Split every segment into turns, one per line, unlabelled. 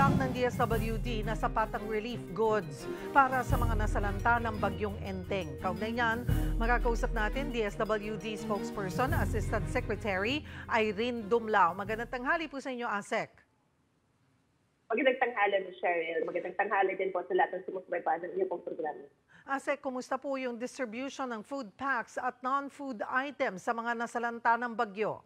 Tiniyak ng DSWD na sapat ang relief goods para sa mga nasalanta ng bagyong Enteng. Kaugnay niyan, makakausap natin DSWD spokesperson, Assistant Secretary Irene Dumlao. Magandang tanghali po sa inyo, ASEC.
Magandang tanghali, Ms. Cheryl. Magandang tanghali din po sa lahat ng sumusubaybay ng inyong programa.
ASEC, kumusta po yung distribution ng food packs at non-food items sa mga nasalanta ng bagyo?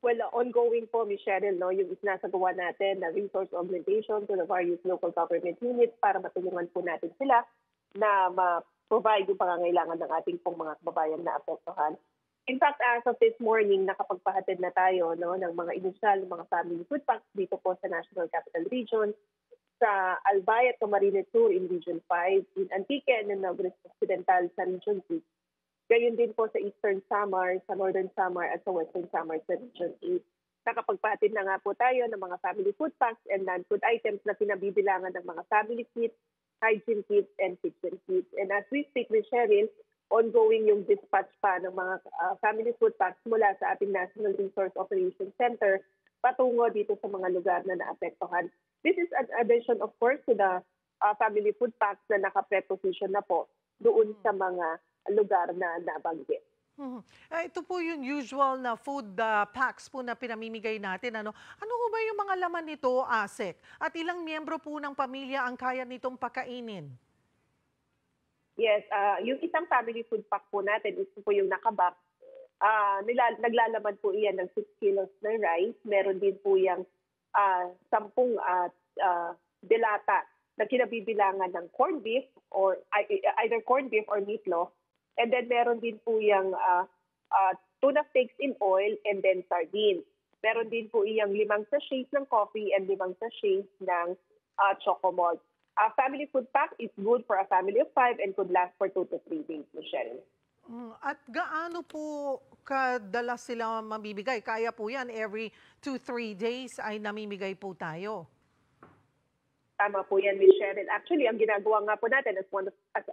Well, ongoing po, Ms. Cheryl, no, yung isinasagawa natin na resource augmentation to the various local government units para matulungan po natin sila na ma-provide yung pangangailangan ng ating pong mga kababayan na apektuhan. In fact, as of this morning, nakapagpahatid na tayo ng mga initial, mga family food packs dito po sa National Capital Region, sa Albay at Camarines Sur in Region 5, in Antique and Negros Occidental sa Region 6. Gayon din po sa Eastern Samar, sa Northern Samar at sa Western Samar sa Region 8. Nakapagpatid na nga po tayo ng mga family food packs and non-food items na pinabibilangan ng mga family kits, hygiene kits, and kitchen kits. And as we speak with Cheryl, ongoing yung dispatch pa ng mga family food packs mula sa ating National Resource Operations Center patungo dito sa mga lugar na naapektuhan. This is an addition, of course, to the family food packs na naka-preposition na po doon sa mga lugar na nabanggit.
Ito po yung usual na food packs po na pinamimigay natin. Ano ho ba yung mga laman nito, ASEC? At ilang miyembro po ng pamilya ang kaya nitong pakainin?
Yes, yung isang family food pack po natin, ito po yung nakabox. Naglalaman po iyan ng 6 kilos na rice. Meron din po yung 10 delata na kinabibilangan ng corned beef or either corned beef or meatloaf. And then meron din po yung tuna steaks in oil and then sardines. Meron din po yung 5 sachets ng coffee and 5 sachets ng Chocomalt. A family food pack is good for a family of 5 and could last for 2 to 3 days, Michelle.
At gaano po kadalas sila mamibigay? Kaya po yan, every 2-3 days ay namimigay po tayo.
Tama po yan, Ms. Cheryl. Actually, ang ginagawa nga po natin as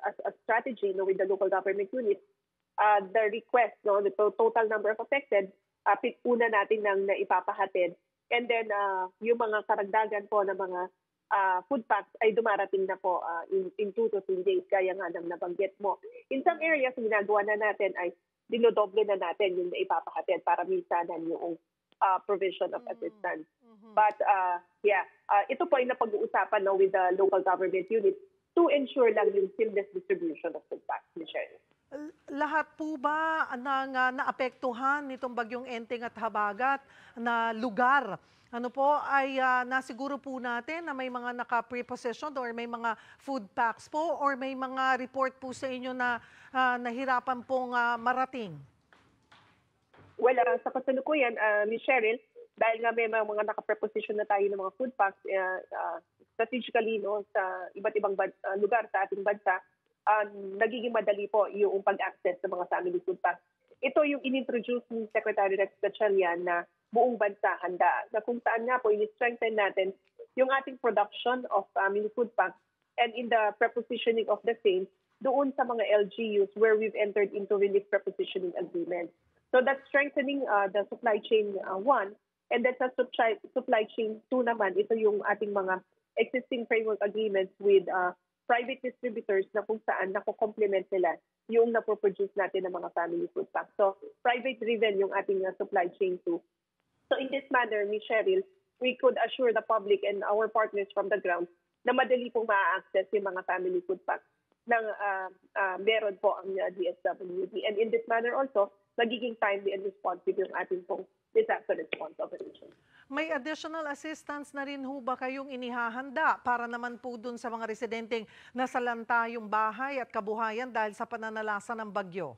a strategy with the local government units, the request, the total number of affected, una natin nang naipapahatid. And then, yung mga karagdagan po ng mga food packs ay dumarating na po in 2 to 3 days, kaya nga nang nabanggit mo. In some areas, ginagawa na natin ay dinodoble na natin yung naipapahatid para minsanan yung provision of assistance. But ito po ay napag-uusapan with the local government units to ensure lang yung seamless distribution of food packs, Michelle.
Lahat po ba ng naapektuhan nitong bagyong Enteng at Habagat na lugar ay nasiguro po natin na may mga naka-preposition or may mga food packs po or may mga report po sa inyo na nahirapan pong marating?
Well, sa kasalukuyan, Ms. Cheryl, dahil nga may mga naka-preposition na tayo ng mga food packs strategically sa iba't ibang lugar sa ating bansa, nagiging madali po yung pag-access sa mga family food packs. Ito yung inintroduce ni Secretary Rex Gatchalian na buong bansa handa, na kung saan nga po in-strengthen natin yung ating production of family food packs and in the prepositioning of the same doon sa mga LGUs where we've entered into relief prepositioning agreements. So that's strengthening the supply chain, one. And then sa supply chain 2 naman, ito yung ating mga existing framework agreements with private distributors na kung saan nakukomplement nila yung napoproduce natin ng mga family food packs. So private-driven yung ating supply chain 2. So in this manner, Ms. Cheryl, we could assure the public and our partners from the ground na madali pong ma-access yung mga family food packs ng meron po ang DSWD. And in this manner also, magiging timely and responsive yung ating pong disaster response operations.
May additional assistance na rin ho ba kayong inihahanda para naman po dun sa mga residenteng nasalanta yung bahay at kabuhayan dahil sa pananalasa ng bagyo?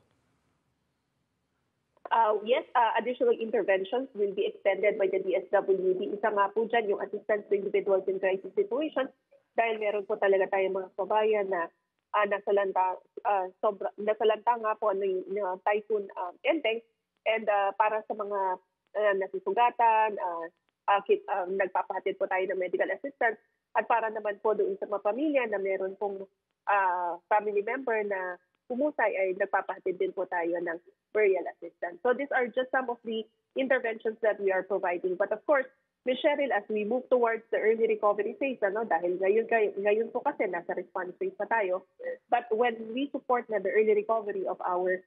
Yes, additional interventions will be extended by the DSWD. Isa nga po dyan yung assistance to individuals in crisis situations dahil meron po talaga tayong mga kabayan na nasalanta nga po yung Typhoon Enteng. And para sa mga nasusugatan, nagpapahatid po tayo ng medical assistance. At para naman po doon sa mga pamilya na meron pong family member na pumusay, ay nagpapahatid din po tayo ng burial assistance. So these are just some of the interventions that we are providing. But of course, Ms. Cheryl, as we move towards the early recovery phase, dahil ngayon po kasi nasa response phase pa tayo, but when we support na the early recovery of our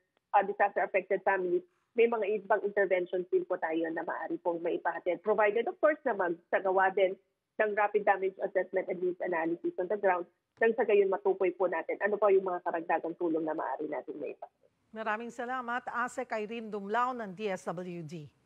disaster-affected families, may mga ibang interventions din po tayo na maaari pong maipahatid. Provided, of course, na magsagawa din ng rapid damage assessment and needs analysis on the ground, nang sa gayon matukoy po natin ano pa yung mga karagdagang tulong na maaari natin maipahatid.
Maraming salamat, ASEC Irene Dumlao ng DSWD.